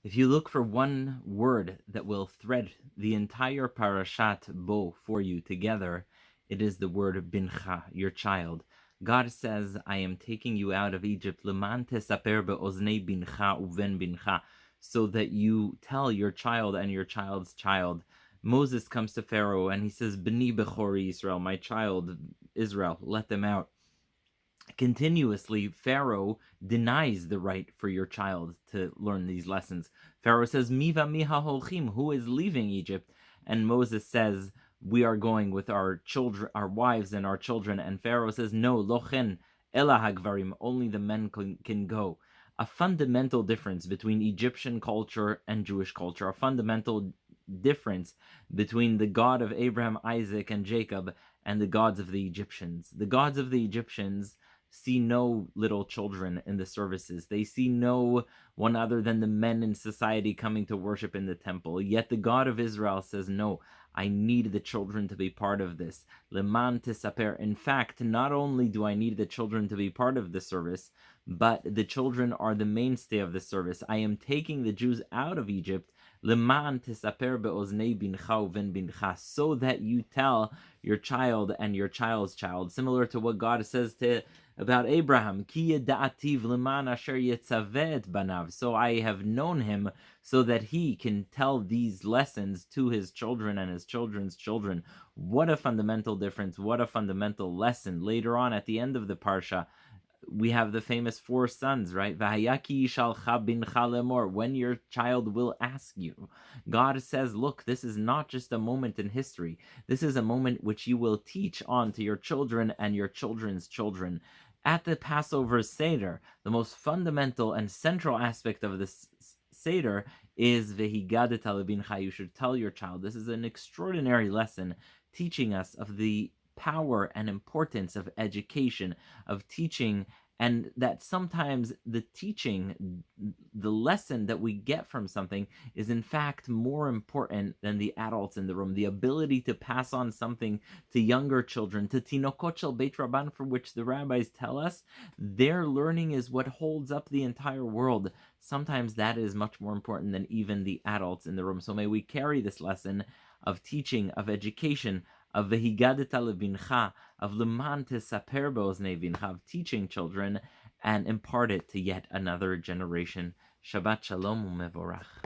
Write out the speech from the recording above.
If you look for one word that will thread the entire Parashat bow for you together, it is the word bincha, your child. God says, I am taking you out of Egypt, leman tesaper be'oznei bincha uven bincha, so that you tell your child and your child's child. Moses comes to Pharaoh and he says, B'ni bechori Israel, my child Israel, let them out. Continuously, Pharaoh denies the right for your child to learn these lessons. Pharaoh says, Miva miha holchim, who is leaving Egypt? And Moses says, we are going with our children, our wives and our children. And Pharaoh says, no, lochen ela hagvarim, only the men can go. A fundamental difference between Egyptian culture and Jewish culture, a fundamental difference between the God of Abraham, Isaac, and Jacob and the gods of the Egyptians. The gods of the Egyptians see no little children in the services. They see no one other than the men in society coming to worship in the temple. Yet the God of Israel says, no, I need the children to be part of this. Leman tisaper. In fact, not only do I need the children to be part of the service, but the children are the mainstay of the service. I am taking the Jews out of Egypt, leman tisaper be'oznei bincha uven bincha, so that you tell your child and your child's child, similar to what God says to about Abraham, Ki yeda'ativ leman asher yetzavet banav. So I have known him so that he can tell these lessons to his children and his children's children. What a fundamental difference, what a fundamental lesson. Later on at the end of the Parsha, we have the famous 4 sons, right? V'hayaki shalcha bincha lemor, when your child will ask you. God says, look, this is not just a moment in history. This is a moment which you will teach on to your children and your children's children. At the Passover Seder, the most fundamental and central aspect of this Seder is Vehigadet lebincha. You should tell your child. This is an extraordinary lesson teaching us of the power and importance of education, of teaching, and that sometimes the teaching, the lesson that we get from something is in fact more important than the adults in the room. The ability to pass on something to younger children, to Tinokot Shel Beit Rabban, for which the rabbis tell us their learning is what holds up the entire world. Sometimes that is much more important than even the adults in the room. So may we carry this lesson of teaching, of education, of Vehigadet lebincha, of leman tesaper be'oznei bincha, of teaching children and impart it to yet another generation. Shabbat shalom u'mevorach.